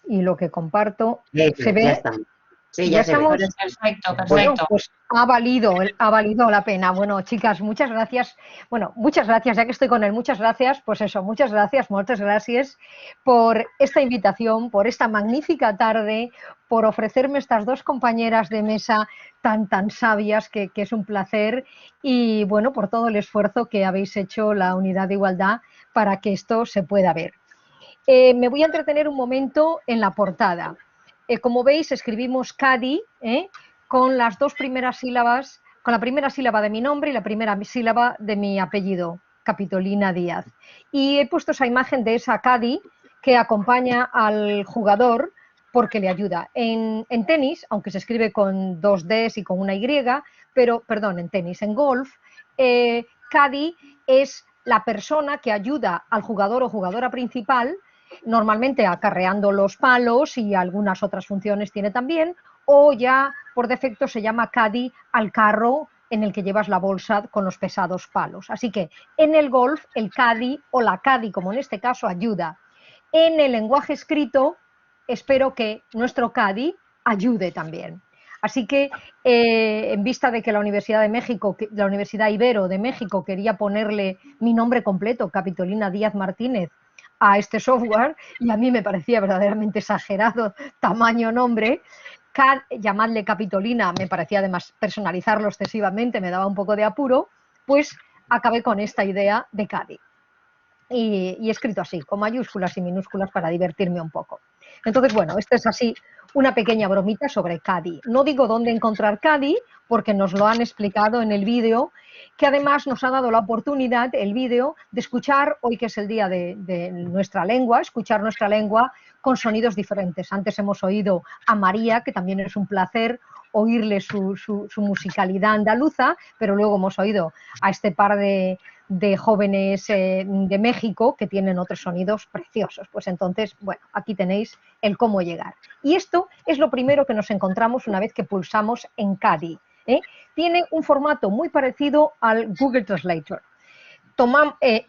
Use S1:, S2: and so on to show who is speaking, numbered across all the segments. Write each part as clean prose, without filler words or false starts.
S1: y lo que comparto
S2: Eso,
S1: se
S2: ya
S1: ve.
S2: estamos. Sí,
S1: ¿Ya
S2: ya se ve.
S1: estamos?
S3: Perfecto,
S1: Bueno,
S3: perfecto.
S1: pues ha valido la pena. Bueno, chicas, muchas gracias. Bueno, muchas gracias, ya que estoy con él, muchas gracias, pues eso, muchas gracias por esta invitación, por esta magnífica tarde, por ofrecerme estas dos compañeras de mesa tan sabias, que es un placer, y bueno, por todo el esfuerzo que habéis hecho la Unidad de Igualdad para que esto se pueda ver. Me voy a entretener un momento en la portada. Como veis, escribimos Cadi, con las dos primeras sílabas, con la primera sílaba de mi nombre y la primera sílaba de mi apellido, Capitolina Díaz. Y he puesto esa imagen de esa Cadi que acompaña al jugador porque le ayuda. En tenis, aunque se escribe con dos Ds y con una Y, pero, perdón, en tenis, en golf, Cadi es la persona que ayuda al jugador o jugadora principal, normalmente acarreando los palos y algunas otras funciones tiene también, o ya por defecto se llama caddy al carro en el que llevas la bolsa con los pesados palos. Así que en el golf el caddy o la caddy, como en este caso, ayuda. En el lenguaje escrito espero que nuestro caddy ayude también. Así que en vista de que la Universidad de México, la Universidad Ibero de México quería ponerle mi nombre completo, Capitolina Díaz Martínez, a este software, y a mí me parecía verdaderamente exagerado tamaño nombre, llamadle Capitolina me parecía además personalizarlo excesivamente, me daba un poco de apuro, pues acabé con esta idea de Cadi. Y escrito así, con mayúsculas y minúsculas para divertirme un poco. Entonces, bueno, esto es así una pequeña bromita sobre Cadi. No digo dónde encontrar Cadi, porque nos lo han explicado en el vídeo, que además nos ha dado la oportunidad, el vídeo, de escuchar, hoy que es el día de nuestra lengua, escuchar nuestra lengua con sonidos diferentes. Antes hemos oído a María, que también es un placer oírle su musicalidad andaluza, pero luego hemos oído a este par de jóvenes de México que tienen otros sonidos preciosos. Pues entonces, bueno, aquí tenéis el cómo llegar. Y esto es lo primero que nos encontramos una vez que pulsamos en Cadi. Tiene un formato muy parecido al Google Translator.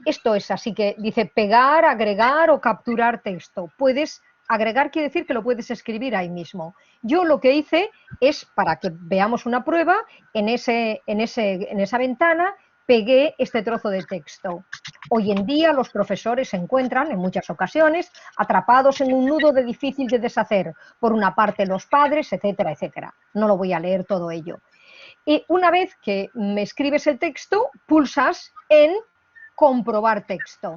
S1: Esto es así que dice pegar, agregar o capturar texto. Puedes agregar, quiere decir que lo puedes escribir ahí mismo. Yo lo que hice es, para que veamos una prueba, en esa ventana pegué este trozo de texto. Hoy en día los profesores se encuentran, en muchas ocasiones, atrapados en un nudo de difícil de deshacer. Por una parte los padres, etcétera, etcétera. No lo voy a leer todo ello. Y una vez que me escribes el texto, pulsas en comprobar texto.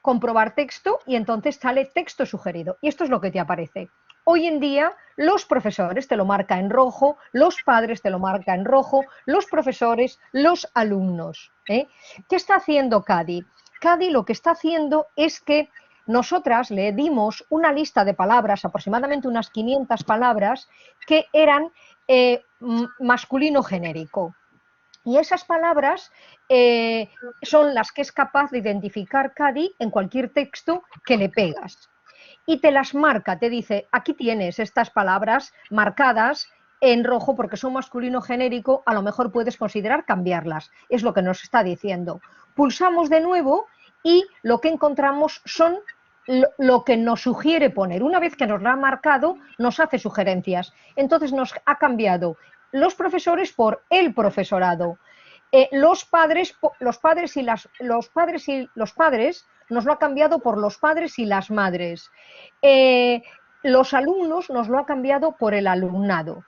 S1: Comprobar texto y entonces sale texto sugerido. Y esto es lo que te aparece. Hoy en día los profesores te lo marca en rojo, los padres te lo marca en rojo, los profesores, los alumnos. ¿Qué está haciendo Cadi? Cadi lo que está haciendo es que nosotras le dimos una lista de palabras, aproximadamente unas 500 palabras, que eran masculino genérico. Y esas palabras son las que es capaz de identificar Cadi en cualquier texto que le pegas. Y te las marca, te dice, aquí tienes estas palabras marcadas en rojo porque son masculino genérico, a lo mejor puedes considerar cambiarlas. Es lo que nos está diciendo. Pulsamos de nuevo y lo que encontramos son lo que nos sugiere poner. Una vez que nos lo ha marcado, nos hace sugerencias. Entonces nos ha cambiado los profesores por el profesorado. Los padres nos lo ha cambiado por los padres y las madres. Los alumnos nos lo ha cambiado por el alumnado.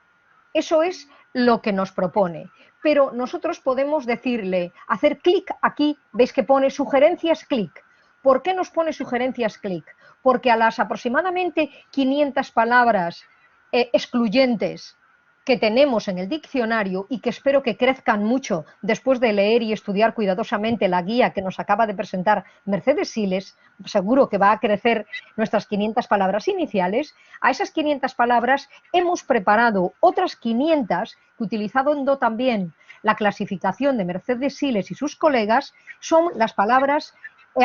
S1: Eso es lo que nos propone. Pero nosotros podemos decirle, hacer clic aquí, veis que pone sugerencias clic. ¿Por qué nos pone sugerencias clic? Porque a las aproximadamente 500 palabras excluyentes que tenemos en el diccionario y que espero que crezcan mucho después de leer y estudiar cuidadosamente la guía que nos acaba de presentar Mercedes Siles, seguro que va a crecer nuestras 500 palabras iniciales. A esas 500 palabras hemos preparado otras 500 que, utilizando también la clasificación de Mercedes Siles y sus colegas, son las palabras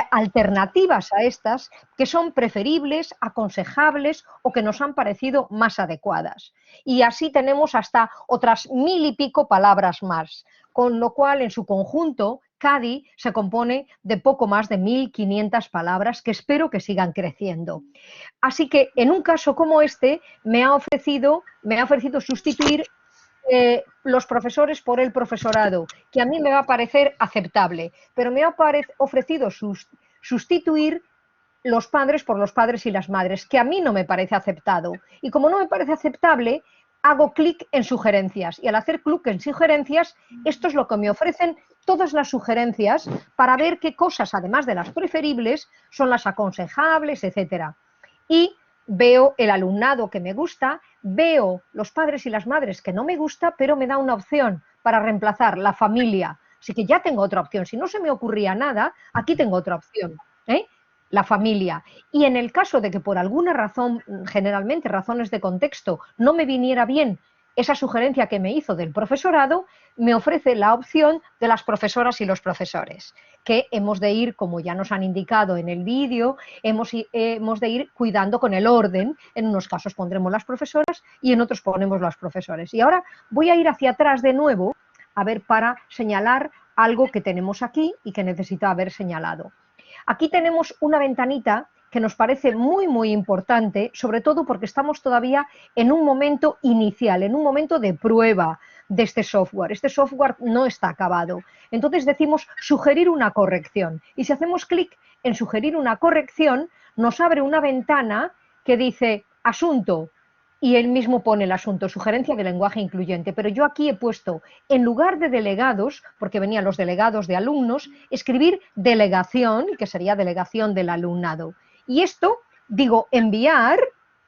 S1: alternativas a estas, que son preferibles, aconsejables o que nos han parecido más adecuadas. Y así tenemos hasta otras 1000 y pico palabras más, con lo cual en su conjunto CADI se compone de poco más de 1.500 palabras que espero que sigan creciendo. Así que en un caso como este me ha ofrecido sustituir los profesores por el profesorado, que a mí me va a parecer aceptable, pero me ha ofrecido sustituir los padres por los padres y las madres, que a mí no me parece aceptado. Y como no me parece aceptable, hago clic en sugerencias. Y al hacer clic en sugerencias, esto es lo que me ofrecen todas las sugerencias para ver qué cosas, además de las preferibles, son las aconsejables, etcétera. Y veo el alumnado que me gusta, veo los padres y las madres que no me gusta, pero me da una opción para reemplazar la familia. Así que ya tengo otra opción. Si no se me ocurría nada, aquí tengo otra opción. La familia. Y en el caso de que por alguna razón, generalmente razones de contexto, no me viniera bien esa sugerencia que me hizo del profesorado, me ofrece la opción de las profesoras y los profesores, que hemos de ir, como ya nos han indicado en el vídeo, hemos de ir cuidando con el orden. En unos casos pondremos las profesoras y en otros ponemos los profesores. Y ahora voy a ir hacia atrás de nuevo, a ver, para señalar algo que tenemos aquí y que necesito haber señalado. Aquí tenemos una ventanita que nos parece muy, muy importante, sobre todo porque estamos todavía en un momento inicial, en un momento de prueba de este software. Este software no está acabado. Entonces decimos sugerir una corrección. Y si hacemos clic en sugerir una corrección, nos abre una ventana que dice asunto, y él mismo pone el asunto, sugerencia de lenguaje incluyente, pero yo aquí he puesto, en lugar de delegados, porque venían los delegados de alumnos, escribir delegación, que sería delegación del alumnado. Y esto, digo enviar,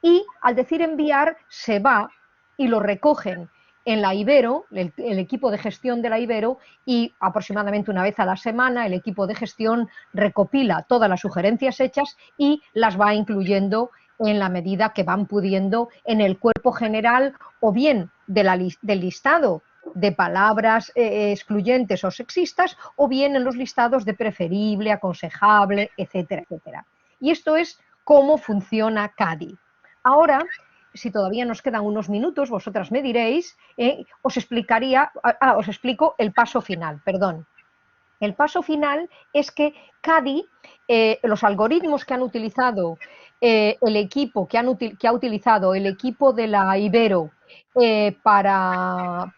S1: y al decir enviar se va y lo recogen en la Ibero, el equipo de gestión de la Ibero, y aproximadamente una vez a la semana el equipo de gestión recopila todas las sugerencias hechas y las va incluyendo en la medida que van pudiendo en el cuerpo general o bien del listado de palabras excluyentes o sexistas o bien en los listados de preferible, aconsejable, etcétera, etcétera. Y esto es cómo funciona CADI. Ahora, si todavía nos quedan unos minutos, vosotras me diréis, os explico el paso final, perdón. El paso final es que CADI, los algoritmos que han utilizado el equipo que ha utilizado el equipo de la Ibero para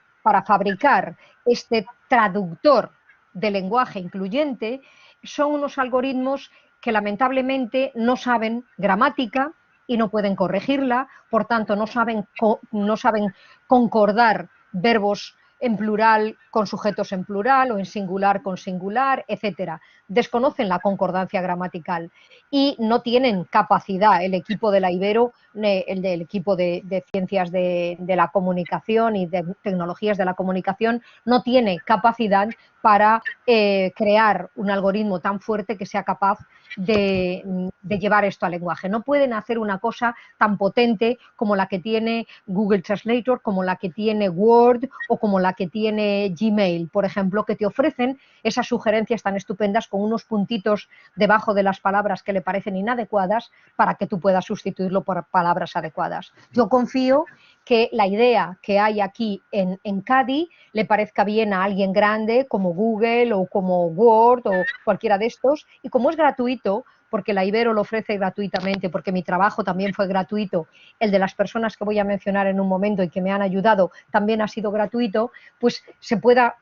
S1: fabricar este traductor de lenguaje incluyente, son unos algoritmos que lamentablemente no saben gramática y no pueden corregirla, por tanto no saben concordar verbos en plural con sujetos en plural o en singular con singular, etcétera. Desconocen la concordancia gramatical y no tienen capacidad. El equipo de la Ibero, el del equipo de ciencias de la comunicación y de tecnologías de la comunicación, no tiene capacidad para crear un algoritmo tan fuerte que sea capaz de llevar esto al lenguaje. No pueden hacer una cosa tan potente como la que tiene Google Translator, como la que tiene Word o como la que tiene Gmail, por ejemplo, que te ofrecen esas sugerencias tan estupendas con unos puntitos debajo de las palabras que le parecen inadecuadas para que tú puedas sustituirlo por palabras adecuadas. Yo confío que la idea que hay aquí en CADI le parezca bien a alguien grande como Google o como Word o cualquiera de estos, y como es gratuito, porque la Ibero lo ofrece gratuitamente, porque mi trabajo también fue gratuito, el de las personas que voy a mencionar en un momento y que me han ayudado también ha sido gratuito, pues se pueda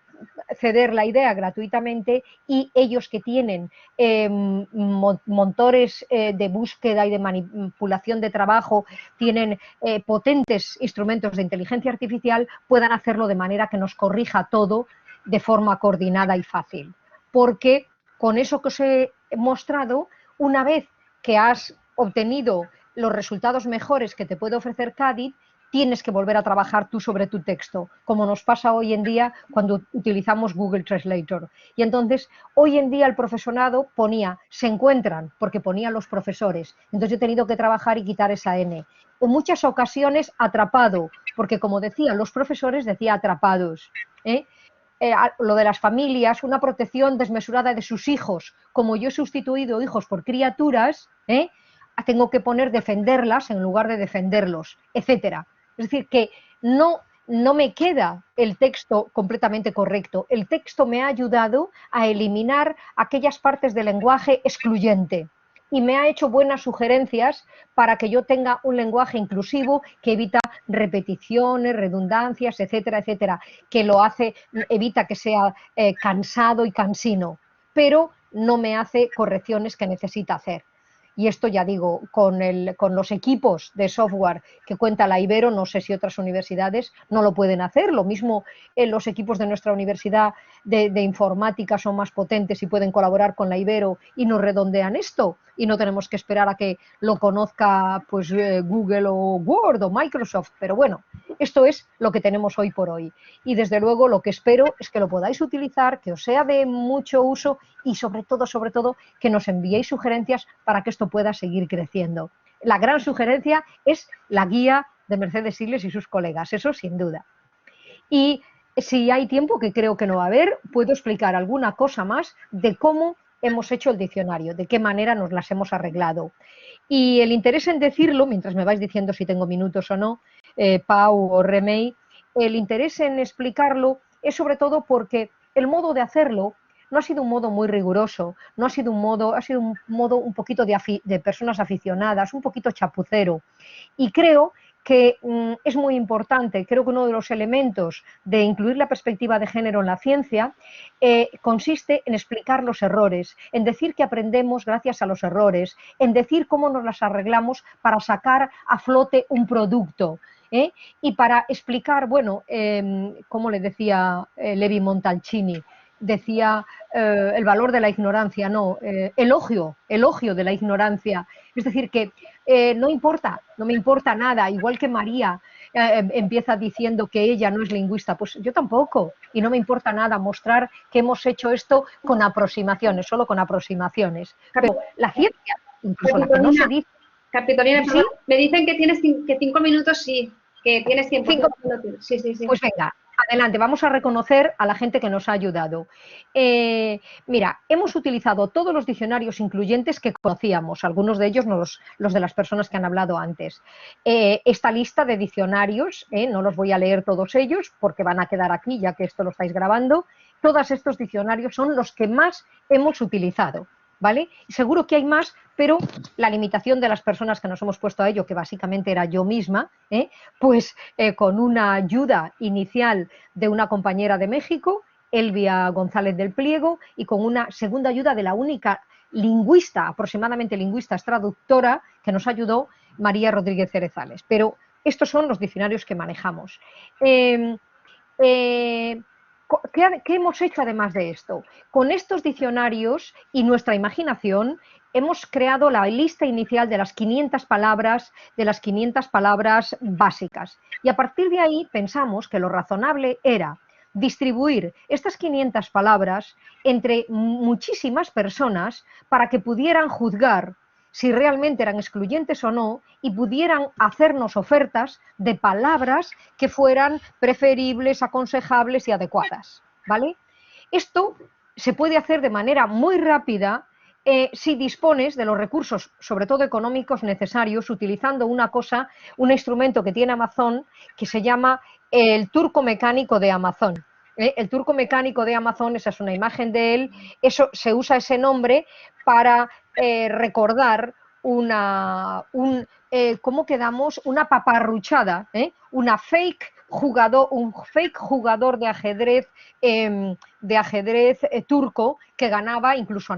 S1: ceder la idea gratuitamente y ellos que tienen motores de búsqueda y de manipulación de trabajo, tienen potentes instrumentos de inteligencia artificial, puedan hacerlo de manera que nos corrija todo de forma coordinada y fácil. Porque con eso que os he mostrado, una vez que has obtenido los resultados mejores que te puede ofrecer CADI, tienes que volver a trabajar tú sobre tu texto, como nos pasa hoy en día cuando utilizamos Google Translator. Y entonces, hoy en día el profesorado ponía, se encuentran, porque ponía los profesores. Entonces yo he tenido que trabajar y quitar esa N. En muchas ocasiones atrapado, porque como decía, los profesores decía atrapados. Lo de las familias, una protección desmesurada de sus hijos. Como yo he sustituido hijos por criaturas, tengo que poner defenderlas en lugar de defenderlos, etcétera. Es decir, que no no me queda el texto completamente correcto. El texto me ha ayudado a eliminar aquellas partes del lenguaje excluyente y me ha hecho buenas sugerencias para que yo tenga un lenguaje inclusivo que evita repeticiones, redundancias, etcétera, etcétera, que lo hace, evita que sea cansado y cansino, pero no me hace correcciones que necesita hacer. Y esto ya digo, con los equipos de software que cuenta la Ibero, no sé si otras universidades no lo pueden hacer. Lo mismo los equipos de nuestra universidad de informática son más potentes y pueden colaborar con la Ibero y nos redondean esto. Y no tenemos que esperar a que lo conozca pues, Google o Word o Microsoft. Pero bueno, esto es lo que tenemos hoy por hoy. Y desde luego lo que espero es que lo podáis utilizar, que os sea de mucho uso y sobre todo, que nos enviéis sugerencias para que esto pueda seguir creciendo. La gran sugerencia es la guía de Mercedes Isles y sus colegas, eso sin duda. Y si hay tiempo, que creo que no va a haber, puedo explicar alguna cosa más de cómo hemos hecho el diccionario, de qué manera nos las hemos arreglado. Y el interés en decirlo, mientras me vais diciendo si tengo minutos o no, Pau o Remey, el interés en explicarlo es sobre todo porque el modo de hacerlo no ha sido un modo muy riguroso, no ha sido un modo, ha sido un modo un poquito de personas aficionadas, un poquito chapucero. Y creo que es muy importante, creo que uno de los elementos de incluir la perspectiva de género en la ciencia consiste en explicar los errores, en decir que aprendemos gracias a los errores, en decir cómo nos las arreglamos para sacar a flote un producto. Y para explicar, bueno, como le decía Levi Montalcini, decía el valor de la ignorancia, no, elogio de la ignorancia. Es decir, que no importa, no me importa nada, igual que María empieza diciendo que ella no es lingüista, pues yo tampoco, y no me importa nada mostrar que hemos hecho esto con aproximaciones, solo con aproximaciones. Pero la ciencia, incluso la que no se dice...
S2: Capitolina,
S1: ¿sí?
S2: me dicen que tienes que 5 minutos, sí, que tienes tiempo.
S1: 5
S2: minutos. Sí.
S1: Pues venga, adelante, vamos a reconocer a la gente que nos ha ayudado. Mira, hemos utilizado todos los diccionarios incluyentes que conocíamos, algunos de ellos no los de las personas que han hablado antes. Esta lista de diccionarios, no los voy a leer todos ellos porque van a quedar aquí ya que esto lo estáis grabando, todos estos diccionarios son los que más hemos utilizado. ¿Vale? Seguro que hay más, pero la limitación de las personas que nos hemos puesto a ello, que básicamente era yo misma, pues con una ayuda inicial de una compañera de México, Elvia González del Pliego, y con una segunda ayuda de la única lingüista, aproximadamente lingüista, es traductora, que nos ayudó, María Rodríguez Cerezales. Pero estos son los diccionarios que manejamos. ¿Qué hemos hecho además de esto? Con estos diccionarios y nuestra imaginación hemos creado la lista inicial de las 500 palabras, básicas. Y a partir de ahí pensamos que lo razonable era distribuir estas 500 palabras entre muchísimas personas para que pudieran juzgar si realmente eran excluyentes o no y pudieran hacernos ofertas de palabras que fueran preferibles, aconsejables y adecuadas, ¿vale? Esto se puede hacer de manera muy rápida si dispones de los recursos, sobre todo económicos, necesarios, utilizando un instrumento que tiene Amazon que se llama el turco mecánico de Amazon. El turco mecánico de Amazon, esa es una imagen de él, se usa ese nombre para recordar ¿cómo quedamos? Una paparruchada, un fake jugador de ajedrez turco que ganó incluso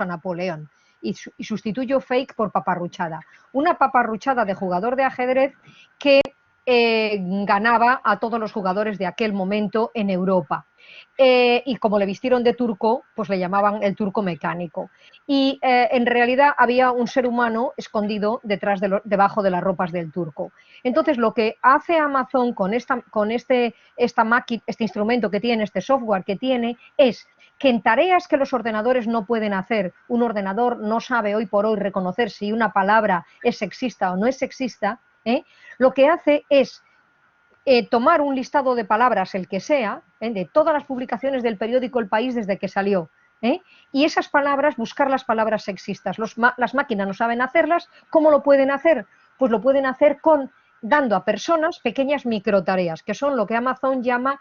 S1: a Napoleón. Y sustituyo fake por paparruchada. Una paparruchada de jugador de ajedrez que ganaba a todos los jugadores de aquel momento en Europa. Y como le vistieron de turco, pues le llamaban el turco mecánico. Y en realidad había un ser humano escondido debajo de las ropas del turco. Entonces, lo que hace Amazon con este instrumento que tiene, este software que tiene, es que en tareas que los ordenadores no pueden hacer, un ordenador no sabe hoy por hoy reconocer si una palabra es sexista o no es sexista, lo que hace es tomar un listado de palabras, el que sea, de todas las publicaciones del periódico El País desde que salió, y esas palabras, buscar las palabras sexistas. Las máquinas no saben hacerlas. ¿Cómo lo pueden hacer? Pues lo pueden hacer con dando a personas pequeñas microtareas, que son lo que Amazon llama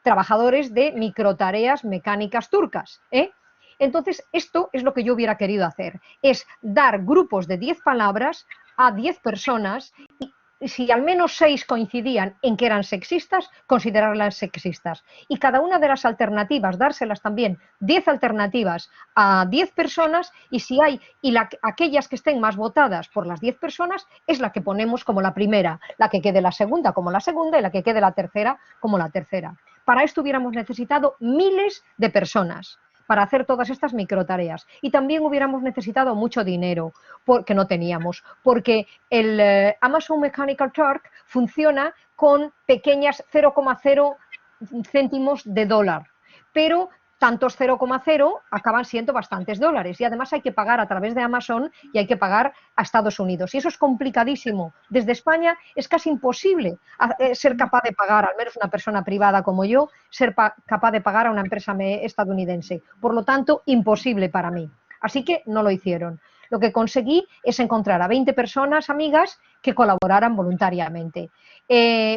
S1: trabajadores de microtareas mecánicas turcas. Entonces, esto es lo que yo hubiera querido hacer, es dar grupos de 10 palabras a 10 personas y si al menos 6 coincidían en que eran sexistas, considerarlas sexistas. Y cada una de las alternativas, dárselas también 10 alternativas a 10 personas y si hay, aquellas que estén más votadas por las 10 personas, es la que ponemos como la primera, la que quede la segunda como la segunda y la que quede la tercera como la tercera. Para esto hubiéramos necesitado miles de personas para hacer todas estas microtareas. Y también hubiéramos necesitado mucho dinero, que no teníamos, porque el Amazon Mechanical Turk funciona con pequeñas 0,0 céntimos de dólar, pero tantos 0,0 acaban siendo bastantes dólares y además hay que pagar a través de Amazon y hay que pagar a Estados Unidos y eso es complicadísimo. Desde España es casi imposible ser capaz de pagar, al menos una persona privada como yo, ser capaz de pagar a una empresa estadounidense. Por lo tanto, imposible para mí. Así que no lo hicieron. Lo que conseguí es encontrar a 20 personas amigas que colaboraran voluntariamente.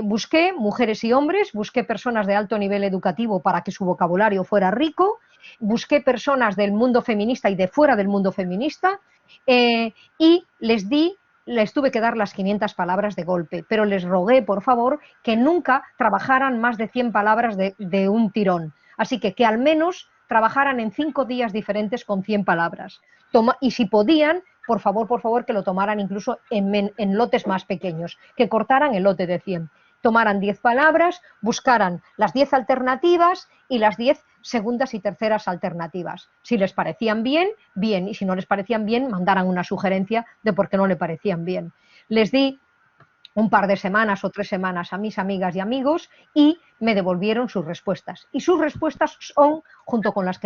S1: Busqué mujeres y hombres, busqué personas de alto nivel educativo para que su vocabulario fuera rico, busqué personas del mundo feminista y de fuera del mundo feminista y les tuve que dar las 500 palabras de golpe, pero les rogué, por favor, que nunca trabajaran más de 100 palabras de un tirón. Así que al menos trabajaran en 5 días diferentes con 100 palabras. Y si podían, por favor, que lo tomaran incluso en lotes más pequeños, que cortaran el lote de 100. Tomaran 10 palabras, buscaran las 10 alternativas y las 10 segundas y terceras alternativas. Si les parecían bien, bien, y si no les parecían bien, mandaran una sugerencia de por qué no le parecían bien. Les di un par de semanas o 3 semanas a mis amigas y amigos y me devolvieron sus respuestas. Y sus respuestas son, junto con las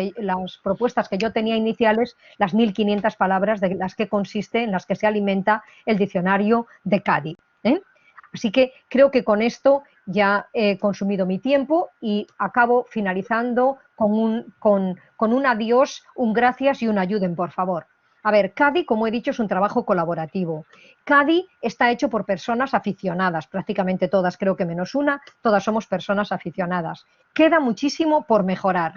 S1: propuestas que yo tenía iniciales, las 1500 palabras de las que consiste, en las que se alimenta el diccionario de Cádiz. Así que creo que con esto ya he consumido mi tiempo y acabo finalizando con un adiós, un gracias y un ayuden, por favor. A ver, CADI, como he dicho, es un trabajo colaborativo. CADI está hecho por personas aficionadas, prácticamente todas, creo que menos una, todas somos personas aficionadas. Queda muchísimo por mejorar.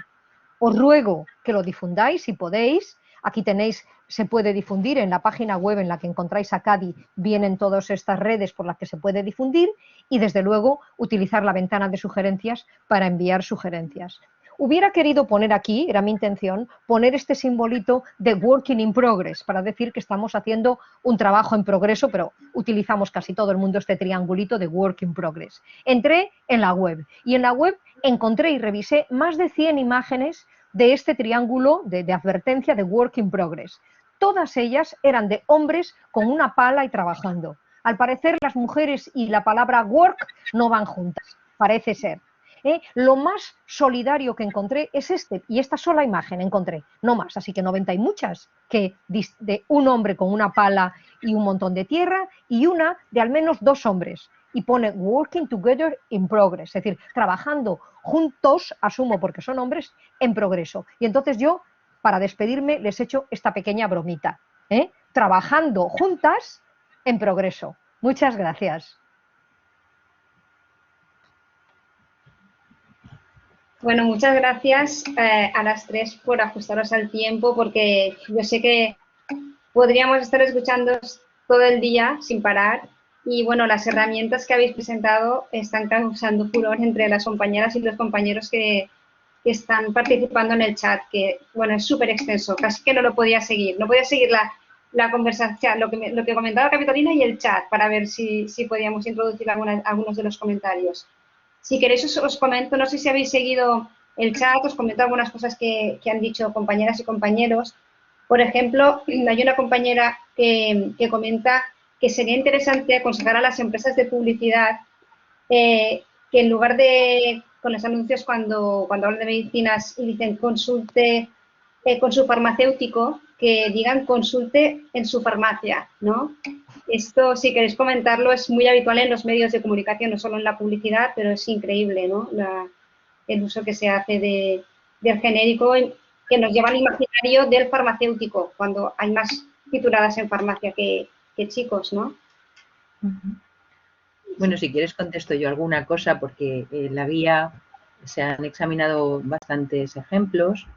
S1: Os ruego que lo difundáis si podéis. Aquí tenéis, se puede difundir en la página web en la que encontráis a CADI, vienen todas estas redes por las que se puede difundir y desde luego utilizar la ventana de sugerencias para enviar sugerencias. Hubiera querido poner aquí, era mi intención, poner este simbolito de working in progress para decir que estamos haciendo un trabajo en progreso, pero utilizamos casi todo el mundo este triangulito de work in progress. Entré en la web y en la web encontré y revisé más de 100 imágenes de este triángulo de advertencia de work in progress. Todas ellas eran de hombres con una pala y trabajando. Al parecer las mujeres y la palabra work no van juntas, parece ser. Lo más solidario que encontré es y esta sola imagen encontré, no más, así que 90 y muchas, que de un hombre con una pala y un montón de tierra y una de al menos 2 hombres y pone working together in progress, es decir, trabajando juntos, asumo porque son hombres, en progreso. Y entonces yo, para despedirme, les echo esta pequeña bromita, trabajando juntas en progreso. Muchas gracias.
S2: Bueno, muchas gracias a las 3 por ajustaros al tiempo, porque yo sé que podríamos estar escuchando todo el día sin parar. Y bueno, las herramientas que habéis presentado están causando furor entre las compañeras y los compañeros que están participando en el chat, que bueno, es súper extenso, casi que no lo podía seguir. No podía seguir la conversación, lo que comentaba Capitolina y el chat, para ver si podíamos introducir algunos de los comentarios. Si queréis os comento, no sé si habéis seguido el chat, os comento algunas cosas que han dicho compañeras y compañeros. Por ejemplo, hay una compañera que comenta que sería interesante aconsejar a las empresas de publicidad que en lugar de, con los anuncios cuando hablan de medicinas y dicen consulte con su farmacéutico, que digan consulte en su farmacia, ¿no? Esto, si queréis comentarlo, es muy habitual en los medios de comunicación, no solo en la publicidad, pero es increíble, ¿no? El uso que se hace del genérico que nos lleva al imaginario del farmacéutico, cuando hay más tituladas en farmacia que chicos, ¿no?
S3: Bueno, si quieres contesto yo alguna cosa, porque en la guía se han examinado bastantes ejemplos.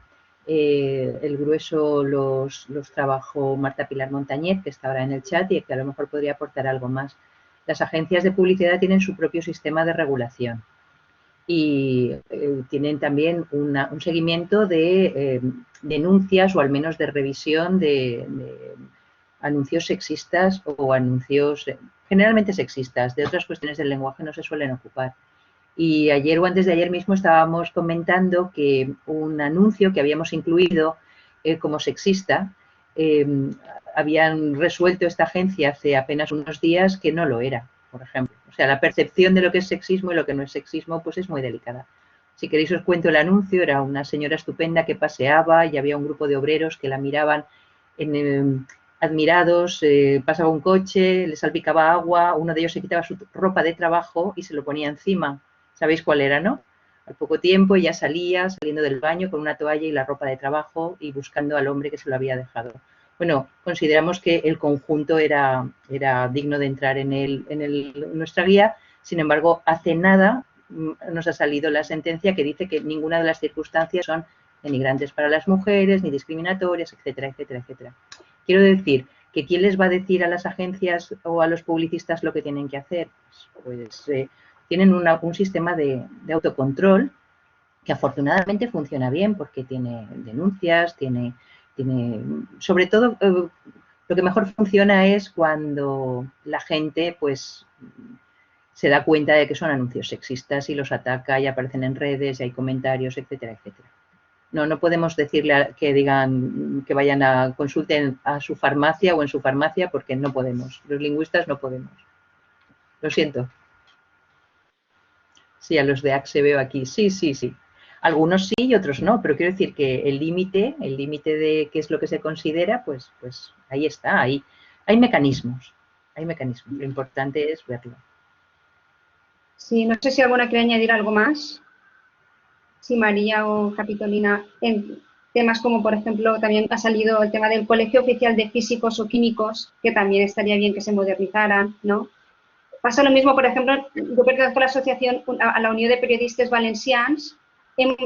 S3: El grueso los trabajó Marta Pilar Montañez, que está ahora en el chat y que a lo mejor podría aportar algo más. Las agencias de publicidad tienen su propio sistema de regulación y tienen también un seguimiento de denuncias o al menos de revisión de anuncios sexistas o anuncios generalmente sexistas. De otras cuestiones del lenguaje no se suelen ocupar. Y ayer o antes de ayer mismo estábamos comentando que un anuncio que habíamos incluido como sexista, habían resuelto esta agencia hace apenas unos días que no lo era, por ejemplo. O sea, la percepción de lo que es sexismo y lo que no es sexismo pues es muy delicada. Si queréis os cuento el anuncio. Era una señora estupenda que paseaba y había un grupo de obreros que la miraban admirados, pasaba un coche, le salpicaba agua, uno de ellos se quitaba su ropa de trabajo y se lo ponía encima. ¿Sabéis cuál era, no? Al poco tiempo ella salía, saliendo del baño con una toalla y la ropa de trabajo y buscando al hombre que se lo había dejado. Bueno, consideramos que el conjunto era digno de entrar en nuestra guía. Sin embargo, hace nada nos ha salido la sentencia que dice que ninguna de las circunstancias son denigrantes para las mujeres, ni discriminatorias, etcétera, etcétera, etcétera. Quiero decir que ¿quién les va a decir a las agencias o a los publicistas lo que tienen que hacer? Pues tienen un sistema de autocontrol que afortunadamente funciona bien porque tiene denuncias, tiene sobre todo, lo que mejor funciona es cuando la gente pues se da cuenta de que son anuncios sexistas y los ataca y aparecen en redes y hay comentarios, etcétera, etcétera. No podemos decirle que digan que vayan a consulten a su farmacia o en su farmacia porque no podemos. Los lingüistas no podemos. Lo siento. Sí, a los de AXE veo aquí. Sí, sí, sí. Algunos sí y otros no, pero quiero decir que el límite de qué es lo que se considera, pues ahí está, hay mecanismos, hay mecanismos. Lo importante es verlo.
S2: Sí, no sé si alguna quiere añadir algo más. Si María o Capitolina, en temas como, por ejemplo, también ha salido el tema del Colegio Oficial de Físicos o Químicos, que también estaría bien que se modernizaran, ¿no? Pasa lo mismo, por ejemplo, yo pertenezco a la asociación, a la Unión de Periodistas Valencians,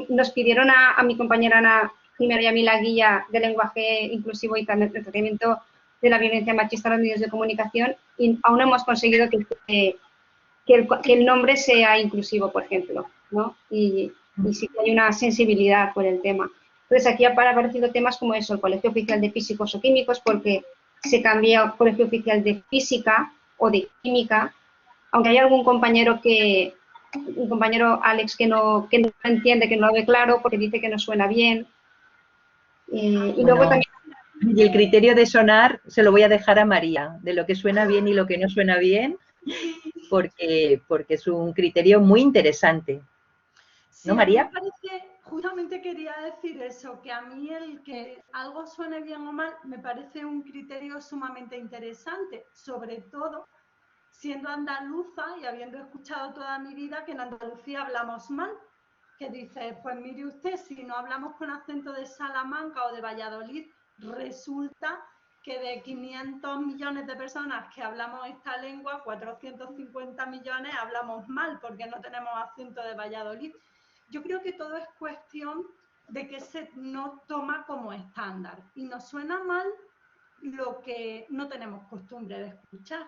S2: nos pidieron a mi compañera Ana Jimeno y a mí la guía de lenguaje inclusivo y también el tratamiento de la violencia machista en los medios de comunicación y aún no hemos conseguido que el nombre sea inclusivo, por ejemplo, ¿no? Y sí que hay una sensibilidad por el tema. Entonces, aquí han aparecido temas como eso, el Colegio Oficial de Físicos o Químicos, porque se cambia al Colegio Oficial de Física o de Química, aunque hay algún compañero un compañero Alex que no entiende, que no lo ve claro, porque dice que no suena bien. Y
S3: bueno,
S2: luego también...
S3: Y el criterio de sonar se lo voy a dejar a María, de lo que suena bien y lo que no suena bien, porque es un criterio muy interesante.
S4: Sí,
S3: ¿No, María?
S4: me parece, justamente quería decir eso, que a mí el que algo suene bien o mal me parece un criterio sumamente interesante, sobre todo siendo andaluza y habiendo escuchado toda mi vida que en Andalucía hablamos mal, que dice, pues mire usted, si no hablamos con acento de Salamanca o de Valladolid, resulta que de 500 millones de personas que hablamos esta lengua, 450 millones hablamos mal porque no tenemos acento de Valladolid. Yo creo que todo es cuestión de que se nos toma como estándar y nos suena mal lo que no tenemos costumbre de escuchar.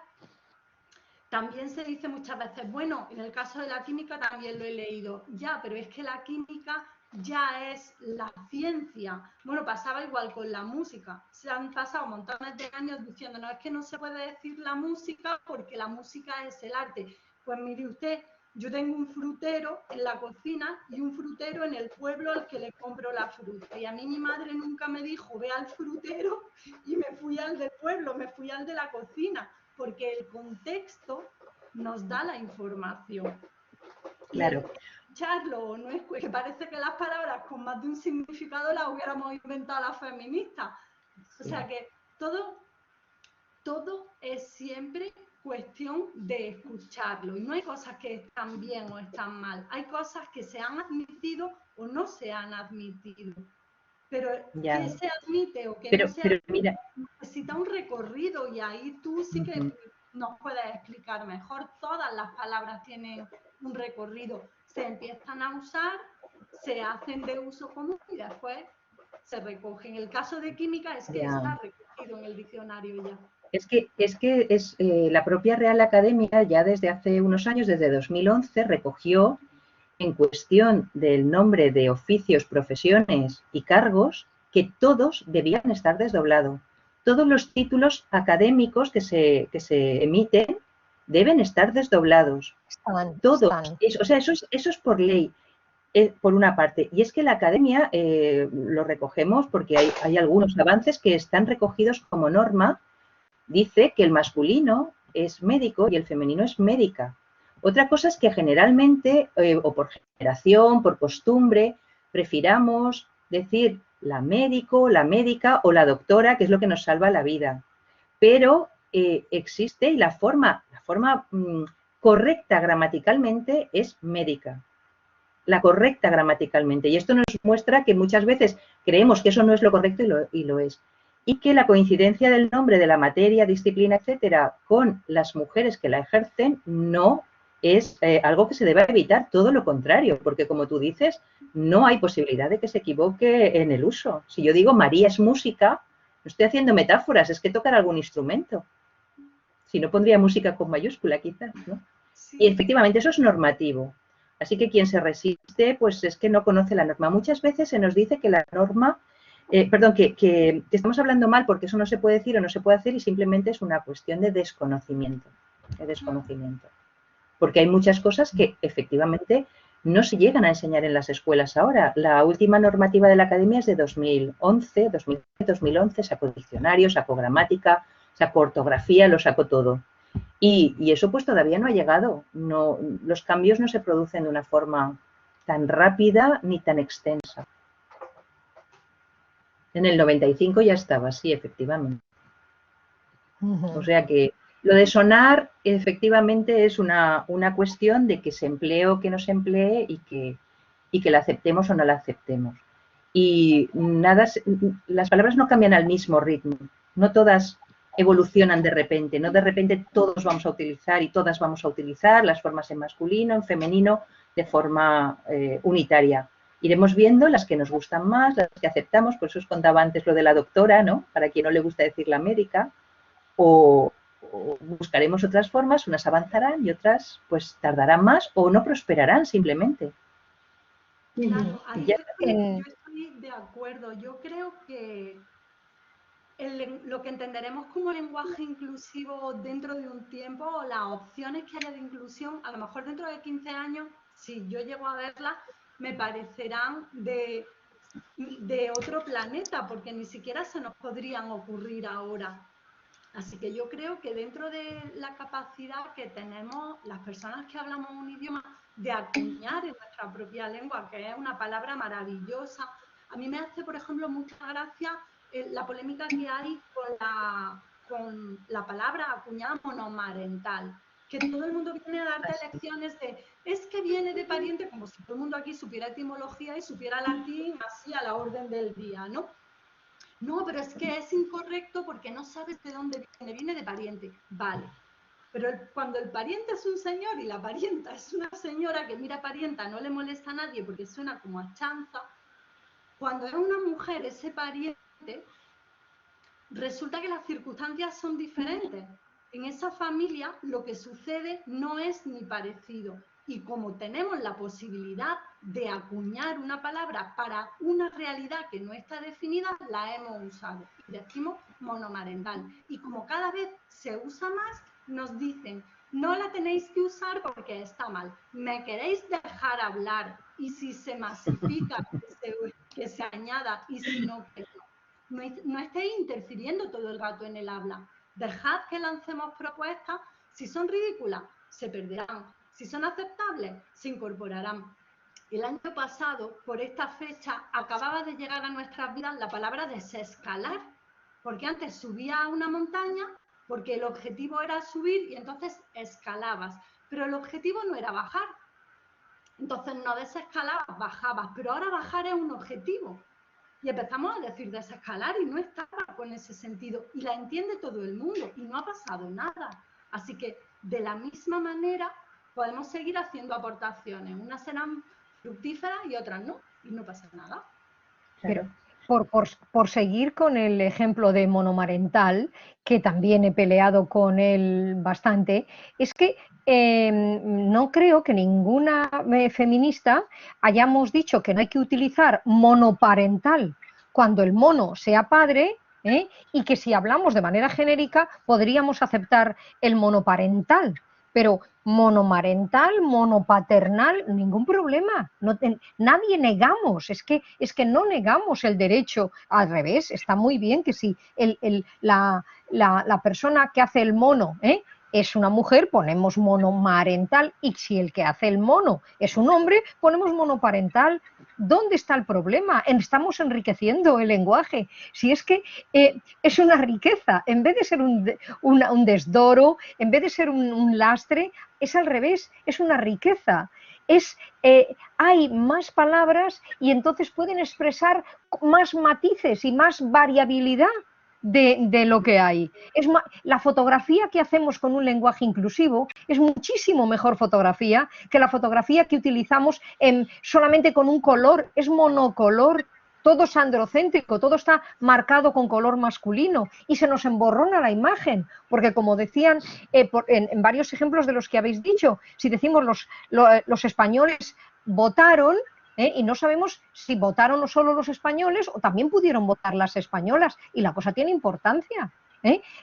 S4: También se dice muchas veces, bueno, en el caso de la química también lo he leído, ya, pero es que la química ya es la ciencia. Bueno, pasaba igual con la música. Se han pasado montones de años diciendo, no, es que no se puede decir la música porque la música es el arte. Pues mire usted, yo tengo un frutero en la cocina y un frutero en el pueblo al que le compro la fruta. Y a mí mi madre nunca me dijo, ve al frutero y me fui al del pueblo, me fui al de la cocina, porque el contexto nos da la información.
S3: Claro.
S4: Y escucharlo, no es que parece que las palabras con más de un significado las hubiéramos inventado las feministas. O sea que todo es siempre cuestión de escucharlo y no hay cosas que están bien o están mal, hay cosas que se han admitido o no se han admitido, pero que se admite o que no se admite
S3: mira,
S4: necesita un recorrido y ahí tú sí que nos puedes explicar mejor. Todas las palabras tienen un recorrido, se empiezan a usar, se hacen de uso común y después se recogen. El caso de química es que está recogido en el diccionario ya.
S3: La propia Real Academia ya desde hace unos años, desde 2011, recogió en cuestión del nombre de oficios, profesiones y cargos que todos debían estar desdoblados. Todos los títulos académicos que se emiten deben estar desdoblados. Todos. O sea, eso es por ley, por una parte. Y es que la academia lo recogemos porque hay algunos avances que están recogidos como norma. Dice que el masculino es médico y el femenino es médica. Otra cosa es que generalmente, o por generación, por costumbre, prefiramos decir la médico, la médica o la doctora, que es lo que nos salva la vida. Pero existe y la forma correcta gramaticalmente es médica. La correcta gramaticalmente. Y esto nos muestra que muchas veces creemos que eso no es lo correcto y lo es. Y que la coincidencia del nombre de la materia, disciplina, etcétera, con las mujeres que la ejercen no es algo que se deba evitar, todo lo contrario, porque como tú dices, no hay posibilidad de que se equivoque en el uso. Si yo digo María es música, no estoy haciendo metáforas, es que tocar algún instrumento. Si no, pondría música con mayúscula quizás, ¿no? Sí. Y efectivamente eso es normativo. Así que quien se resiste, pues es que no conoce la norma. Muchas veces se nos dice que la norma, que estamos hablando mal porque eso no se puede decir o no se puede hacer y simplemente es una cuestión de desconocimiento. Porque hay muchas cosas que efectivamente no se llegan a enseñar en las escuelas ahora. La última normativa de la academia es de 2011, 2011, sacó diccionario, sacó gramática, sacó ortografía, lo sacó todo. Y eso pues todavía no ha llegado. No, los cambios no se producen de una forma tan rápida ni tan extensa. En el 95 ya estaba, sí, efectivamente. O sea que lo de sonar efectivamente es una cuestión de que se emplee o que no se emplee y que la aceptemos o no la aceptemos. Y nada, las palabras no cambian al mismo ritmo. No todas evolucionan de repente, no de repente todos vamos a utilizar y todas vamos a utilizar las formas en masculino, en femenino, de forma unitaria. Iremos viendo las que nos gustan más, las que aceptamos, por eso os contaba antes lo de la doctora, ¿no? Para quien no le gusta decir la médica, o buscaremos otras formas, unas avanzarán y otras pues tardarán más o no prosperarán simplemente.
S4: Claro, ahí yo estoy de acuerdo. Yo creo que lo que entenderemos como lenguaje inclusivo dentro de un tiempo, o las opciones que haya de inclusión, a lo mejor dentro de 15 años, si yo llego a verlas, me parecerán de otro planeta, porque ni siquiera se nos podrían ocurrir ahora. Así que yo creo que dentro de la capacidad que tenemos las personas que hablamos un idioma de acuñar en nuestra propia lengua, que es una palabra maravillosa, a mí me hace, por ejemplo, mucha gracia la polémica que hay con la palabra acuñada monomarental, que todo el mundo viene a darte lecciones de, es que viene de pariente, como si todo el mundo aquí supiera etimología y supiera latín así a la orden del día, ¿no? No, pero es que es incorrecto porque no sabes de dónde viene de pariente. Vale. Pero cuando el pariente es un señor y la parienta es una señora que mira parienta, no le molesta a nadie porque suena como a chanza, cuando es una mujer ese pariente, resulta que las circunstancias son diferentes. En esa familia lo que sucede no es ni parecido. Y como tenemos la posibilidad de acuñar una palabra para una realidad que no está definida, la hemos usado. Y decimos monomarental. Y como cada vez se usa más, nos dicen, no la tenéis que usar porque está mal. ¿Me queréis dejar hablar? Y si se masifica, que se añada, y si no, que no. No estéis interfiriendo todo el rato en el habla. Dejad que lancemos propuestas. Si son ridículas, se perderán. Si son aceptables, se incorporarán. El año pasado, por esta fecha, acababa de llegar a nuestras vidas la palabra desescalar, porque antes subía a una montaña, porque el objetivo era subir y entonces escalabas, pero el objetivo no era bajar. Entonces no desescalabas, bajabas, pero ahora bajar es un objetivo. Y empezamos a decir desescalar y no estaba con ese sentido. Y la entiende todo el mundo y no ha pasado nada. Así que de la misma manera podemos seguir haciendo aportaciones. Unas serán fructíferas y otras no, y no pasa nada.
S1: Pero por seguir con el ejemplo de monomarental, que también he peleado con él bastante, es que no creo que ninguna feminista hayamos dicho que no hay que utilizar monoparental cuando el mono sea padre, y que si hablamos de manera genérica podríamos aceptar el monoparental. Pero monomarental, monopaternal, ningún problema. Nadie negamos, es que no negamos el derecho, al revés, está muy bien que si la persona que hace el mono es una mujer, ponemos monomarental, y si el que hace el mono es un hombre, ponemos monoparental. ¿Dónde está el problema? Estamos enriqueciendo el lenguaje. Si es que es una riqueza, en vez de ser un desdoro, en vez de ser un lastre, es al revés, es una riqueza. Hay más palabras y entonces pueden expresar más matices y más variabilidad de lo que hay. La fotografía que hacemos con un lenguaje inclusivo es muchísimo mejor fotografía que la fotografía que utilizamos solamente con un color, es monocolor. Todo es androcéntrico, todo está marcado con color masculino y se nos emborrona la imagen, porque como decían en varios ejemplos de los que habéis dicho, si decimos los españoles votaron, y no sabemos si votaron solo los españoles o también pudieron votar las españolas, y la cosa tiene importancia.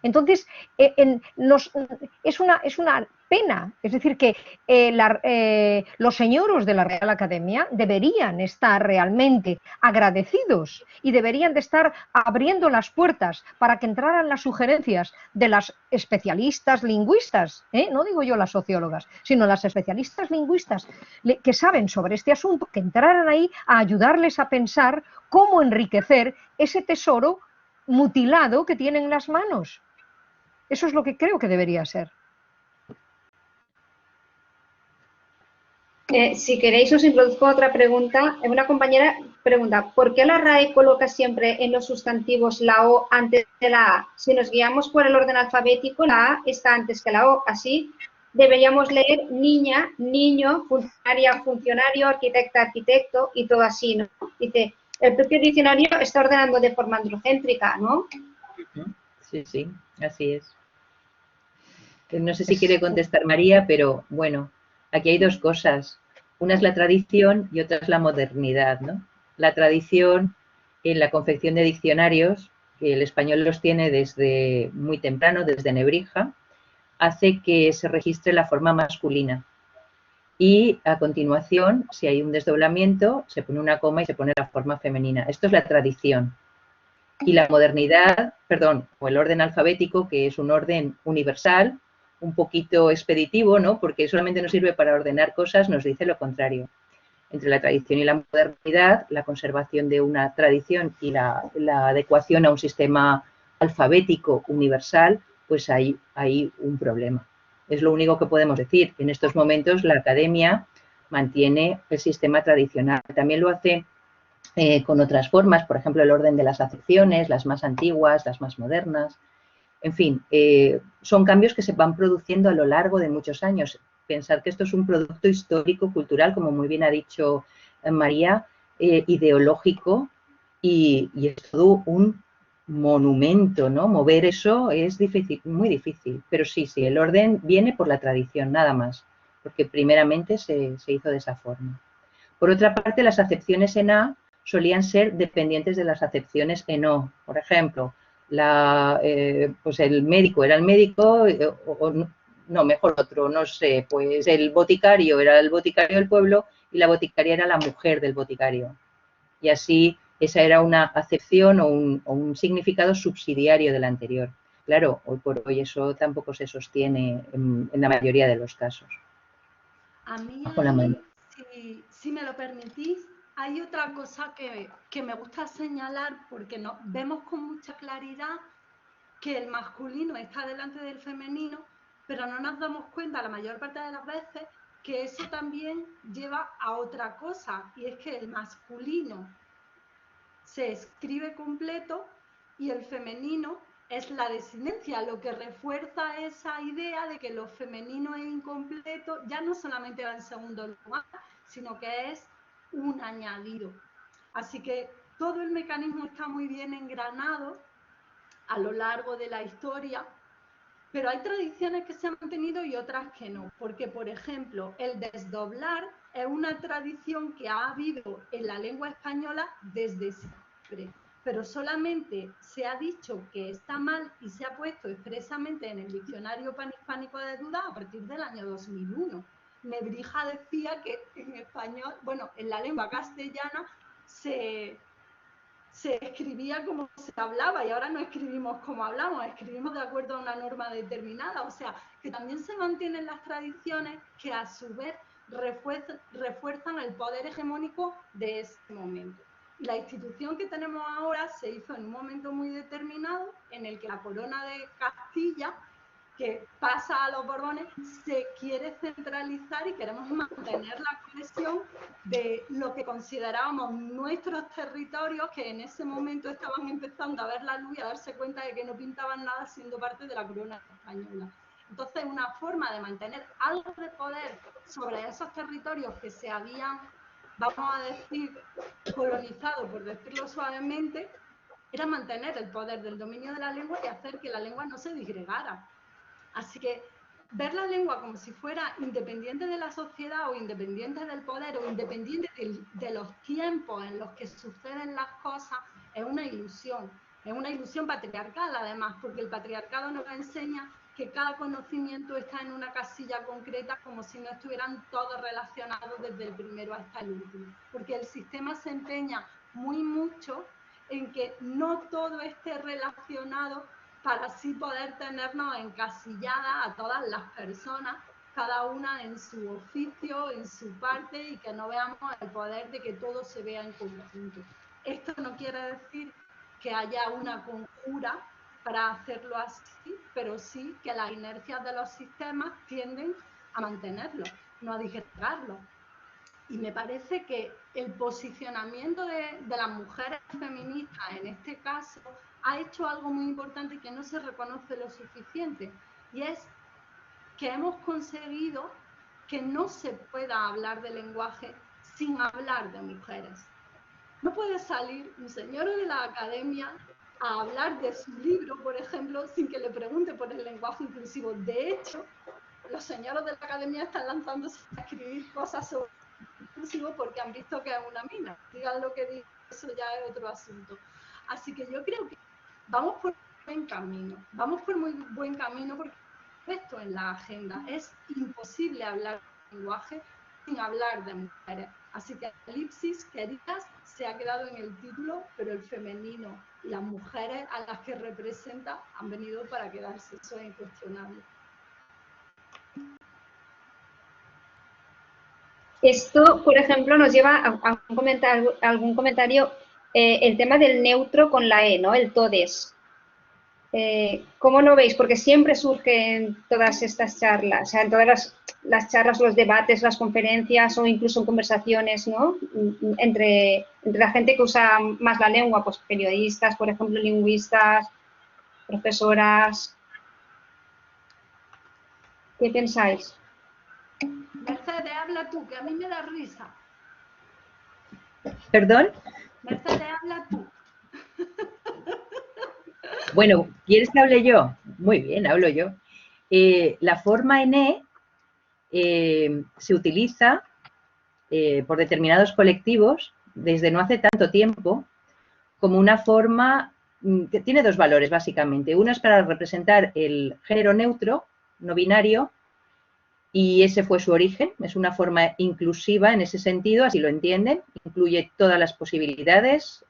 S1: Entonces, es una pena, es decir, que los señoros de la Real Academia deberían estar realmente agradecidos y deberían de estar abriendo las puertas para que entraran las sugerencias de las especialistas lingüistas, no digo yo las sociólogas, sino las especialistas lingüistas que saben sobre este asunto, que entraran ahí a ayudarles a pensar cómo enriquecer ese tesoro mutilado que tienen en las manos. Eso es lo que creo que debería ser.
S2: Si queréis os introduzco otra pregunta. Una compañera pregunta, ¿por qué la RAE coloca siempre en los sustantivos la O antes de la A? Si nos guiamos por el orden alfabético, la A está antes que la O. Así deberíamos leer niña, niño, funcionaria, funcionario, arquitecta, arquitecto y todo así, ¿no? Dice, el propio diccionario está ordenando de forma androcéntrica, ¿no?
S3: Sí, sí, así es. No sé si quiere contestar María, pero bueno, aquí hay dos cosas. Una es la tradición y otra es la modernidad, ¿no? La tradición en la confección de diccionarios, que el español los tiene desde muy temprano, desde Nebrija, hace que se registre la forma masculina. Y a continuación, si hay un desdoblamiento, se pone una coma y se pone la forma femenina. Esto es la tradición. Y la modernidad, perdón, o el orden alfabético, que es un orden universal, un poquito expeditivo, ¿no? Porque solamente nos sirve para ordenar cosas, nos dice lo contrario. Entre la tradición y la modernidad, la conservación de una tradición y la adecuación a un sistema alfabético universal, pues hay un problema. Es lo único que podemos decir. En estos momentos la academia mantiene el sistema tradicional. También lo hace con otras formas, por ejemplo, el orden de las acepciones, las más antiguas, las más modernas. En fin, son cambios que se van produciendo a lo largo de muchos años. Pensar que esto es un producto histórico, cultural, como muy bien ha dicho María, ideológico, y es todo un monumento, ¿no? Mover eso es difícil, muy difícil. Pero sí, el orden viene por la tradición, nada más, porque primeramente se hizo de esa forma. Por otra parte, las acepciones en A solían ser dependientes de las acepciones en O. Por ejemplo, pues el médico era el médico, no, mejor otro, no sé, pues el boticario era el boticario del pueblo y la boticaria era la mujer del boticario. Y así esa era una acepción o un significado subsidiario del anterior. Claro, hoy por hoy eso tampoco se sostiene en la mayoría de los casos.
S4: A mí, si me lo permitís, hay otra cosa que me gusta señalar porque vemos con mucha claridad que el masculino está delante del femenino, pero no nos damos cuenta la mayor parte de las veces que eso también lleva a otra cosa, y es que el masculino se escribe completo y el femenino es la desinencia, lo que refuerza esa idea de que lo femenino es incompleto, ya no solamente va en segundo lugar, sino que es un añadido. Así que todo el mecanismo está muy bien engranado a lo largo de la historia, pero hay tradiciones que se han mantenido y otras que no, porque por ejemplo el desdoblar es una tradición que ha habido en la lengua española desde siempre, pero solamente se ha dicho que está mal y se ha puesto expresamente en el diccionario panhispánico de dudas a partir del año 2001. Nebrija decía que en español, bueno, en la lengua castellana se escribía como se hablaba y ahora no escribimos como hablamos, escribimos de acuerdo a una norma determinada. O sea, que también se mantienen las tradiciones que a su vez refuerzan el poder hegemónico de ese momento. Y la institución que tenemos ahora se hizo en un momento muy determinado en el que la corona de Castilla, que pasa a los Borbones, se quiere centralizar y queremos mantener la cohesión de lo que considerábamos nuestros territorios, que en ese momento estaban empezando a ver la luz y a darse cuenta de que no pintaban nada siendo parte de la corona española. Entonces, una forma de mantener algo de poder sobre esos territorios que se habían, vamos a decir, colonizado, por decirlo suavemente, era mantener el poder del dominio de la lengua y hacer que la lengua no se disgregara. Así que ver la lengua como si fuera independiente de la sociedad o independiente del poder o independiente de los tiempos en los que suceden las cosas es una ilusión patriarcal además, porque el patriarcado nos enseña que cada conocimiento está en una casilla concreta como si no estuvieran todos relacionados desde el primero hasta el último, porque el sistema se empeña mucho en que no todo esté relacionado para así poder tenernos encasilladas a todas las personas, cada una en su oficio, en su parte, y que no veamos el poder de que todo se vea en conjunto. Esto no quiere decir que haya una conjura para hacerlo así, pero sí que las inercias de los sistemas tienden a mantenerlo, no a disgregarlo. Y me parece que el posicionamiento de las mujeres feministas en este caso ha hecho algo muy importante que no se reconoce lo suficiente, y es que hemos conseguido que no se pueda hablar de lenguaje sin hablar de mujeres. No puede salir un señor de la academia a hablar de su libro, por ejemplo, sin que le pregunte por el lenguaje inclusivo. De hecho, los señores de la academia están lanzándose a escribir cosas sobre inclusivo porque han visto que es una mina. Digan lo que digan, eso ya es otro asunto. Así que yo creo que vamos por buen camino, porque esto en la agenda es imposible hablar de lenguaje sin hablar de mujeres. Así que Elipsis, queridas, se ha quedado en el título, pero el femenino y las mujeres a las que representa han venido para quedarse, eso es incuestionable.
S2: Esto, por ejemplo, nos lleva a algún comentario, el tema del neutro con la E, ¿no? El todes. ¿Cómo lo veis? Porque siempre surge en todas estas charlas, o sea, en todas las charlas, los debates, las conferencias o incluso en conversaciones, ¿no? Entre la gente que usa más la lengua, pues periodistas, por ejemplo, lingüistas, profesoras. ¿Qué pensáis?
S4: Mercedes, habla tú, que a mí me da risa.
S3: ¿Perdón?
S4: Mercedes, habla tú.
S3: Bueno, ¿quieres que hable yo? Muy bien, hablo yo. La forma en se utiliza por determinados colectivos desde no hace tanto tiempo como una forma que tiene dos valores básicamente. Uno es para representar el género neutro, no binario, y ese fue su origen. Es una forma inclusiva en ese sentido, así lo entienden. Incluye todas las posibilidades,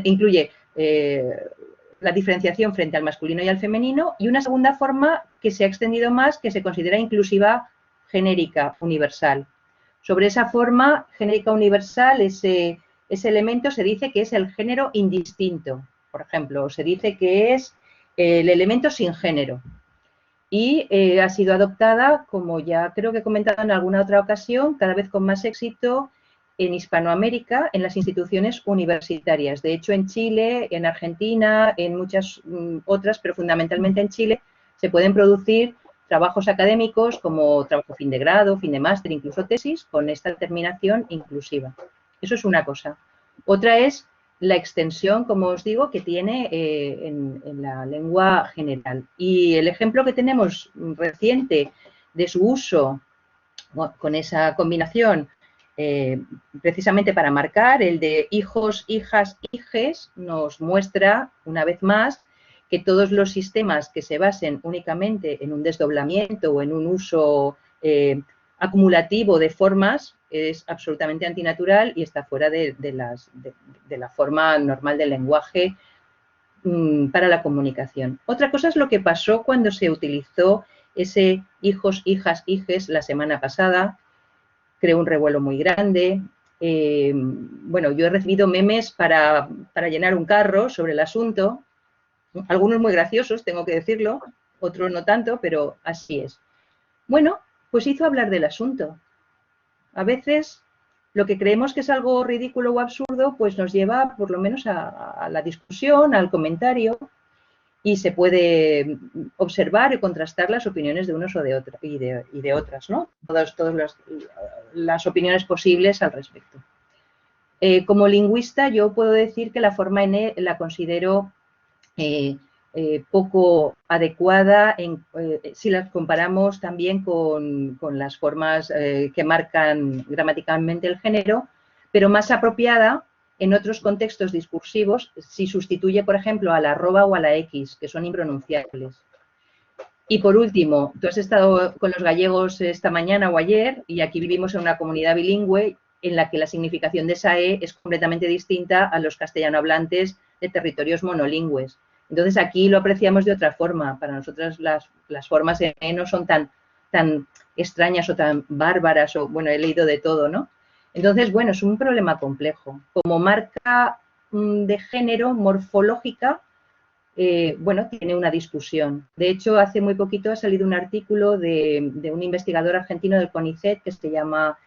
S3: incluye la diferenciación frente al masculino y al femenino, y una segunda forma que se ha extendido más, que se considera inclusiva genérica universal. Sobre esa forma genérica universal, ese elemento se dice que es el género indistinto, por ejemplo, se dice que es el elemento sin género. Y ha sido adoptada, como ya creo que he comentado en alguna otra ocasión, cada vez con más éxito en Hispanoamérica en las instituciones universitarias. De hecho, en Chile, en Argentina, en muchas otras, pero fundamentalmente en Chile, se pueden producir trabajos académicos como trabajo fin de grado, fin de máster, incluso tesis, con esta terminación inclusiva. Eso es una cosa. Otra es la extensión, como os digo, que tiene en la lengua general. Y el ejemplo que tenemos reciente de su uso con esa combinación, precisamente para marcar, el de hijos, hijas, hijes, nos muestra una vez más que todos los sistemas que se basen únicamente en un desdoblamiento o en un uso acumulativo de formas es absolutamente antinatural y está fuera de la forma normal del lenguaje para la comunicación. Otra cosa es lo que pasó cuando se utilizó ese hijos, hijas, hijes la semana pasada. Creó un revuelo muy grande. Bueno, yo he recibido memes para llenar un carro sobre el asunto, algunos muy graciosos, tengo que decirlo, otros no tanto, pero así es. Bueno, pues hizo hablar del asunto. A veces lo que creemos que es algo ridículo o absurdo, pues nos lleva por lo menos a la discusión, al comentario, y se puede observar y contrastar las opiniones de unos o de otras y de otras, ¿no? Todas las opiniones posibles al respecto. Como lingüista, yo puedo decir que la forma N la considero poco adecuada si las comparamos también con las formas que marcan gramaticalmente el género, pero más apropiada en otros contextos discursivos si sustituye, por ejemplo, a la arroba o a la X, que son impronunciables. Y por último, tú has estado con los gallegos esta mañana o ayer, y aquí vivimos en una comunidad bilingüe en la que la significación de esa E es completamente distinta a los castellanohablantes de territorios monolingües. Entonces aquí lo apreciamos de otra forma. Para nosotros las formas en E no son tan extrañas o tan bárbaras, o bueno, he leído de todo, ¿no? Entonces, bueno, es un problema complejo. Como marca de género morfológica, bueno, tiene una discusión. De hecho, hace muy poquito ha salido un artículo de un investigador argentino del CONICET que se llama